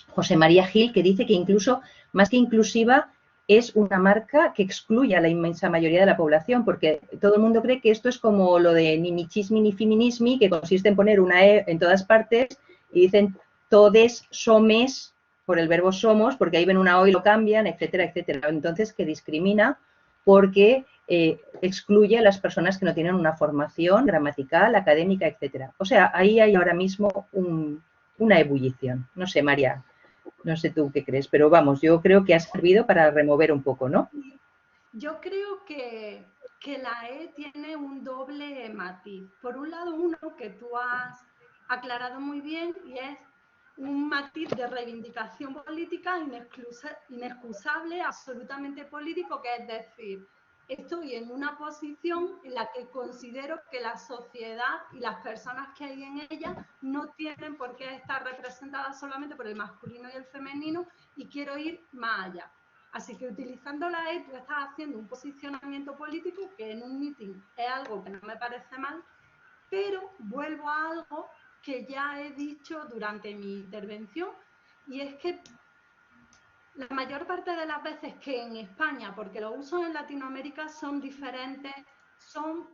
S3: José María Gil, que dice que incluso, más que inclusiva, es una marca que excluye a la inmensa mayoría de la población, porque todo el mundo cree que esto es como lo de ni michismi ni feminismi, que consiste en poner una E en todas partes y dicen todes, somes, por el verbo somos, porque ahí ven una O y lo cambian, etcétera, etcétera. Entonces, que discrimina porque excluye a las personas que no tienen una formación gramatical, académica, etcétera. O sea, ahí hay ahora mismo una ebullición. No sé, María, no sé tú qué crees, pero vamos, yo creo que ha servido para remover un poco, ¿no?
S4: Yo creo que la E tiene un doble matiz. Por un lado, uno que tú has aclarado muy bien, y es un matiz de reivindicación política inexcusable, absolutamente político, que es decir, estoy en una posición en la que considero que la sociedad y las personas que hay en ella no tienen por qué estar representadas solamente por el masculino y el femenino, y quiero ir más allá. Así que utilizando la E, tú estás haciendo un posicionamiento político que en un meeting es algo que no me parece mal, pero vuelvo a algo que ya he dicho durante mi intervención, y es que la mayor parte de las veces que en España, porque los usos en Latinoamérica son diferentes, son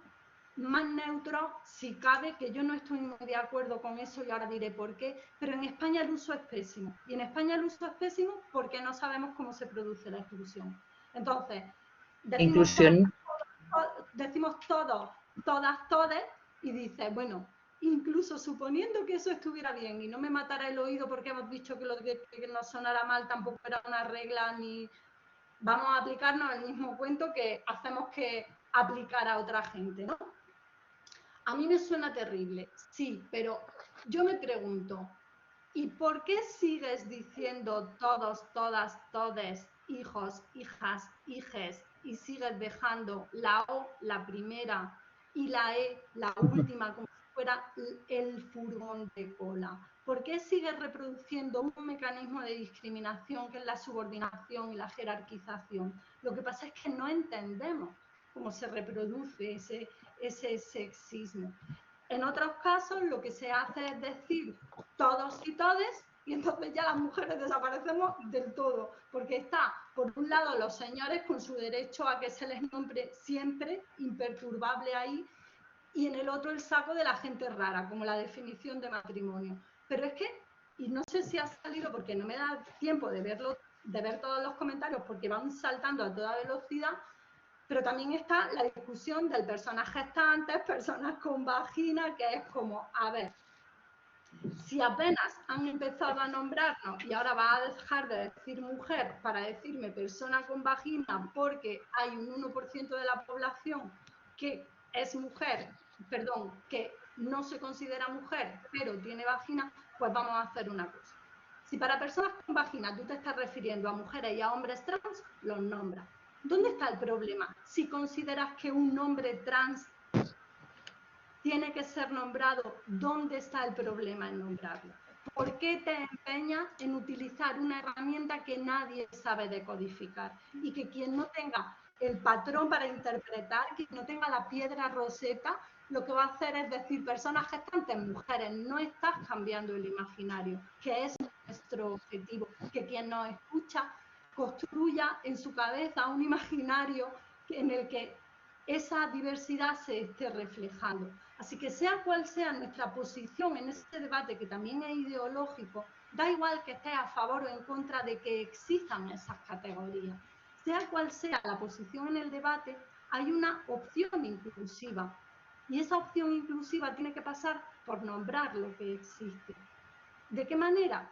S4: más neutros, si cabe, que yo no estoy muy de acuerdo con eso y ahora diré por qué, pero en España el uso es pésimo. Y en España el uso es pésimo porque no sabemos cómo se produce la exclusión. Entonces, decimos todos, todas, todes, y dices, bueno, incluso suponiendo que eso estuviera bien y no me matara el oído porque hemos dicho que lo que no sonara mal tampoco era una regla, ni vamos a aplicarnos el mismo cuento que hacemos que aplicar a otra gente, ¿no? A mí me suena terrible, sí, pero yo me pregunto, ¿y por qué sigues diciendo todos, todas, todes, hijos, hijas, hijes, y sigues dejando la O, la primera, y la E, la última, como si fuera el furgón de cola? ¿Por qué sigues reproduciendo un mecanismo de discriminación que es la subordinación y la jerarquización? Lo que pasa es que no entendemos cómo se reproduce ese sexismo. En otros casos, lo que se hace es decir todos y todes, y entonces ya las mujeres desaparecemos del todo, porque está, por un lado, los señores con su derecho a que se les nombre siempre imperturbable ahí, y en el otro el saco de la gente rara, como la definición de matrimonio. Pero es que, y no sé si ha salido porque no me da tiempo de ver todos los comentarios porque van saltando a toda velocidad, pero también está la discusión del personas gestantes, personas con vagina, que es como, a ver, si apenas han empezado a nombrarnos y ahora va a dejar de decir mujer para decirme persona con vagina porque hay un 1% de la población que es mujer, perdón, que no se considera mujer, pero tiene vagina, pues vamos a hacer una cosa. Si para personas con vagina tú te estás refiriendo a mujeres y a hombres trans, los nombras. ¿Dónde está el problema? Si consideras que un hombre trans tiene que ser nombrado, ¿dónde está el problema en nombrarlo? ¿Por qué te empeñas en utilizar una herramienta que nadie sabe decodificar? Y que quien no tenga el patrón para interpretar, quien no tenga la piedra roseta, lo que va a hacer es decir personas gestantes, mujeres. No estás cambiando el imaginario, que es nuestro objetivo, que quien nos escucha construya en su cabeza un imaginario en el que esa diversidad se esté reflejando. Así que sea cual sea nuestra posición en este debate, que también es ideológico, da igual que estés a favor o en contra de que existan esas categorías. Sea cual sea la posición en el debate, hay una opción inclusiva. Y esa opción inclusiva tiene que pasar por nombrar lo que existe. ¿De qué manera?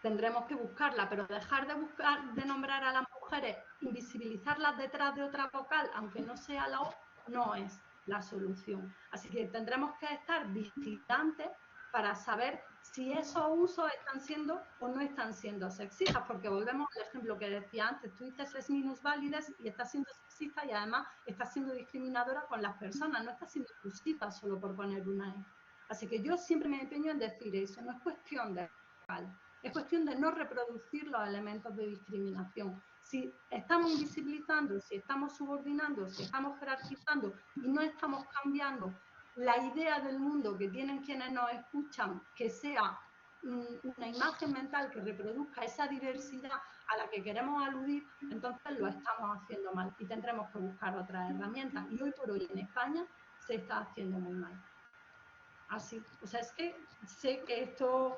S4: Tendremos que buscarla, pero dejar de nombrar a las mujeres, invisibilizarlas detrás de otra vocal, aunque no sea la O, no es la solución. Así que tendremos que estar vigilantes para saber si esos usos están siendo o no están siendo sexistas, porque volvemos al ejemplo que decía antes, tú dices es minusválides y está siendo sexista y además está siendo discriminadora con las personas, no está siendo inclusiva solo por poner una E. Así que yo siempre me empeño en decir eso, no es cuestión de vocal. Es cuestión de no reproducir los elementos de discriminación. Si estamos invisibilizando, si estamos subordinando, si estamos jerarquizando y no estamos cambiando la idea del mundo que tienen quienes nos escuchan, que sea una imagen mental que reproduzca esa diversidad a la que queremos aludir, entonces lo estamos haciendo mal y tendremos que buscar otras herramientas. Y hoy por hoy en España se está haciendo muy mal. Así, o sea, es que sé que esto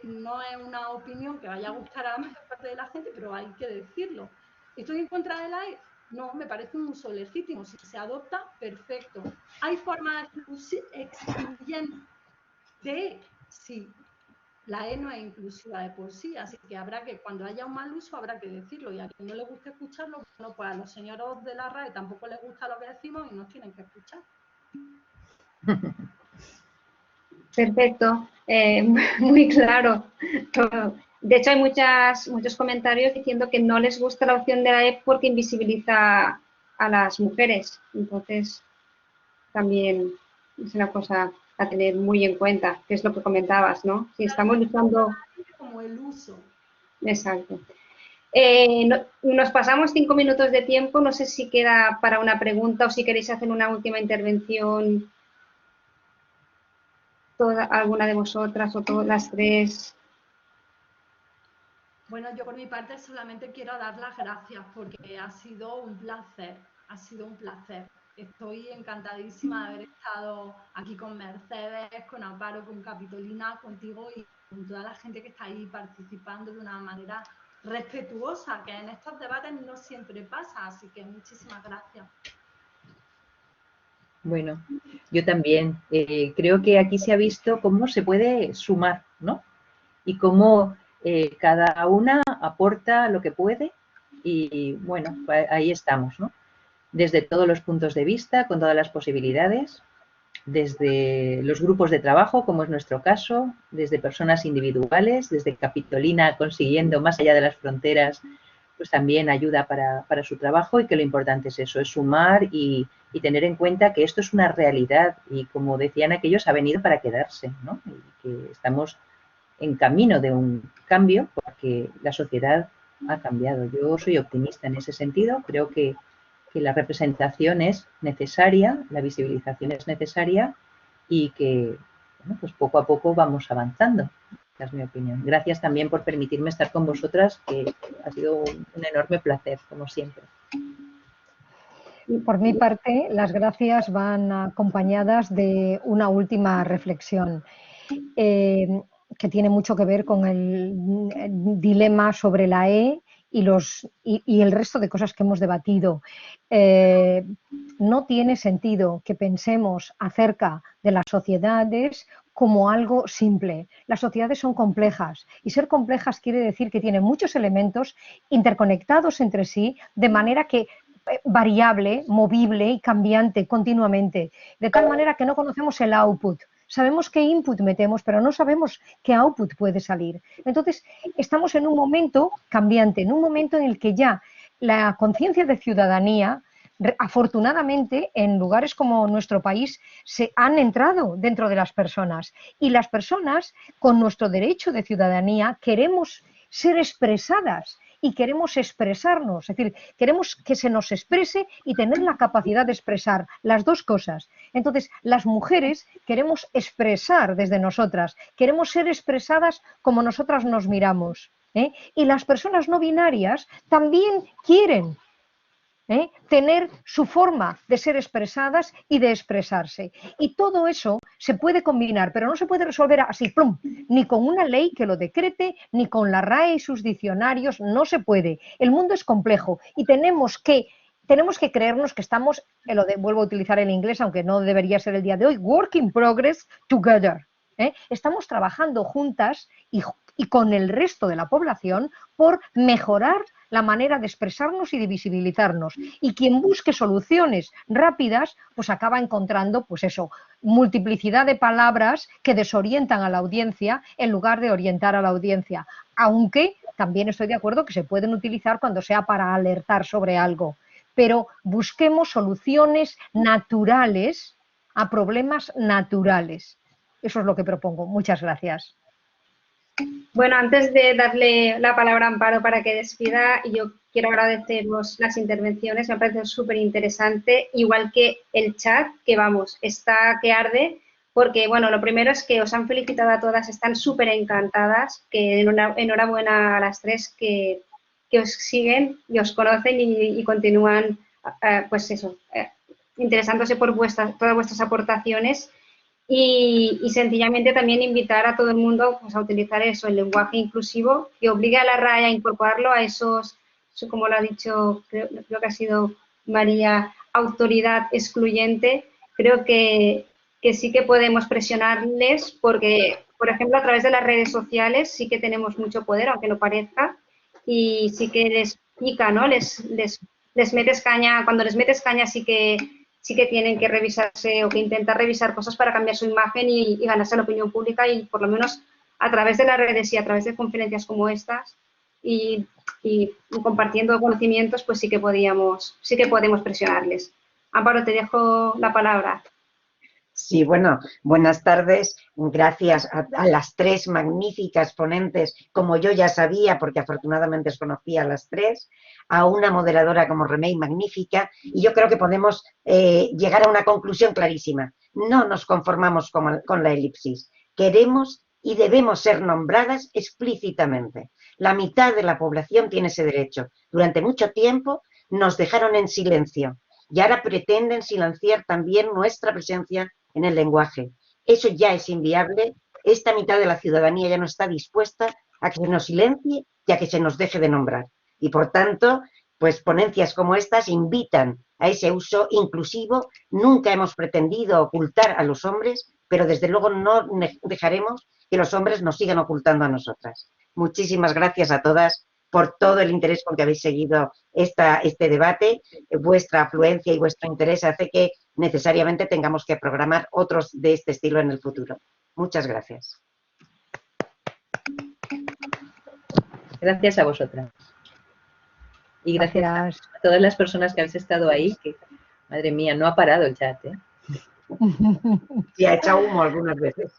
S4: no es una opinión que vaya a gustar a la mayor parte de la gente, pero hay que decirlo. ¿Estoy en contra de la E? No, me parece un uso legítimo. Si se adopta, perfecto. ¿Hay formas excluyentes de E? Sí. La E no es inclusiva de por sí, así que habrá que, cuando haya un mal uso, habrá que decirlo. Y a quien no le guste escucharlo, bueno, pues a los señores de la RAE tampoco les gusta lo que decimos y nos tienen que escuchar.
S2: Perfecto, muy claro todo. De hecho, hay muchos comentarios diciendo que no les gusta la opción de la E porque invisibiliza a las mujeres. Entonces, también es una cosa a tener muy en cuenta, que es lo que comentabas, ¿no? Si estamos luchando...
S4: Como el uso.
S2: Exacto. Nos pasamos 5 minutos de tiempo, no sé si queda para una pregunta o si queréis hacer una última intervención alguna de vosotras o todas las tres.
S4: Bueno, yo por mi parte solamente quiero dar las gracias porque ha sido un placer, ha sido un placer. Estoy encantadísima de haber estado aquí con Mercedes, con Amparo, con Capitolina, contigo y con toda la gente que está ahí participando de una manera respetuosa, que en estos debates no siempre pasa, así que muchísimas gracias.
S3: Bueno, yo también. Creo que aquí se ha visto cómo se puede sumar, ¿no? Y cómo cada una aporta lo que puede y, bueno, ahí estamos, ¿no? Desde todos los puntos de vista, con todas las posibilidades, desde los grupos de trabajo, como es nuestro caso, desde personas individuales, desde Capitolina consiguiendo más allá de las fronteras, pues también ayuda para su trabajo y que lo importante es eso, es sumar y tener en cuenta que esto es una realidad y como decían aquellos, ha venido para quedarse, ¿no? Y que estamos en camino de un cambio porque la sociedad ha cambiado. Yo soy optimista en ese sentido, creo que la representación es necesaria, la visibilización es necesaria y que, bueno, pues poco a poco vamos avanzando. Esta es mi opinión. Gracias también por permitirme estar con vosotras, que ha sido un enorme placer, como siempre.
S1: Por mi parte, las gracias van acompañadas de una última reflexión que tiene mucho que ver con el dilema sobre la E y el resto de cosas que hemos debatido. No tiene sentido que pensemos acerca de las sociedades como algo simple. Las sociedades son complejas y ser complejas quiere decir que tienen muchos elementos interconectados entre sí, de manera que variable, movible y cambiante continuamente, de tal manera que no conocemos el output. Sabemos qué input metemos, pero no sabemos qué output puede salir. Entonces, estamos en un momento cambiante, en un momento en el que ya la conciencia de ciudadanía, afortunadamente, en lugares como nuestro país, se han entrado dentro de las personas. Y las personas, con nuestro derecho de ciudadanía, queremos ser expresadas y queremos expresarnos, es decir, queremos que se nos exprese y tener la capacidad de expresar las dos cosas. Entonces, las mujeres queremos expresar desde nosotras, queremos ser expresadas como nosotras nos miramos, ¿eh? Y las personas no binarias también quieren tener su forma de ser expresadas y de expresarse. Y todo eso se puede combinar, pero no se puede resolver así, plum, ni con una ley que lo decrete, ni con la RAE y sus diccionarios, no se puede. El mundo es complejo y tenemos que creernos que estamos, vuelvo a utilizar el inglés, aunque no debería ser el día de hoy, work in progress together. Estamos trabajando juntas y con el resto de la población por mejorar la manera de expresarnos y de visibilizarnos. Y quien busque soluciones rápidas, pues acaba encontrando, pues eso, multiplicidad de palabras que desorientan a la audiencia en lugar de orientar a la audiencia. Aunque también estoy de acuerdo que se pueden utilizar cuando sea para alertar sobre algo. Pero busquemos soluciones naturales a problemas naturales. Eso es lo que propongo. Muchas gracias.
S2: Bueno, antes de darle la palabra a Amparo para que despida, yo quiero agradeceros las intervenciones, me parece súper interesante, igual que el chat, que vamos, está que arde, porque bueno, lo primero es que os han felicitado a todas, están súper encantadas, que enhorabuena a las tres que os siguen y os conocen y continúan, pues eso, interesándose por todas vuestras aportaciones. Y sencillamente también invitar a todo el mundo pues, a utilizar eso, el lenguaje inclusivo, que obligue a la RAE a incorporarlo a esos, como lo ha dicho, creo que ha sido María, autoridad excluyente. Creo que sí que podemos presionarles porque, por ejemplo, a través de las redes sociales sí que tenemos mucho poder, aunque no parezca, y sí que les pica, ¿no? Les metes caña, cuando les metes caña sí que tienen que revisarse o que intentar revisar cosas para cambiar su imagen y ganarse la opinión pública y por lo menos a través de las redes y a través de conferencias como estas y compartiendo conocimientos, pues sí que podemos presionarles. Amparo, te dejo la palabra.
S5: Sí, bueno, buenas tardes. Gracias a las tres magníficas ponentes, como yo ya sabía, porque afortunadamente os conocía a las tres, a una moderadora como Remei magnífica, y yo creo que podemos llegar a una conclusión clarísima. No nos conformamos con la elipsis. Queremos y debemos ser nombradas explícitamente. La mitad de la población tiene ese derecho. Durante mucho tiempo nos dejaron en silencio y ahora pretenden silenciar también nuestra presencia en el lenguaje. Eso ya es inviable. Esta mitad de la ciudadanía ya no está dispuesta a que se nos silencie y a que se nos deje de nombrar. Y por tanto, pues ponencias como estas invitan a ese uso inclusivo. Nunca hemos pretendido ocultar a los hombres, pero desde luego no dejaremos que los hombres nos sigan ocultando a nosotras. Muchísimas gracias a todas por todo el interés con que habéis seguido este debate. Vuestra afluencia y vuestro interés hace que necesariamente tengamos que programar otros de este estilo en el futuro. Muchas gracias.
S3: Gracias a vosotras. Y gracias a todas las personas que habéis estado ahí, que, madre mía, no ha parado el chat, ¿eh?
S5: Sí, ha echado humo algunas veces.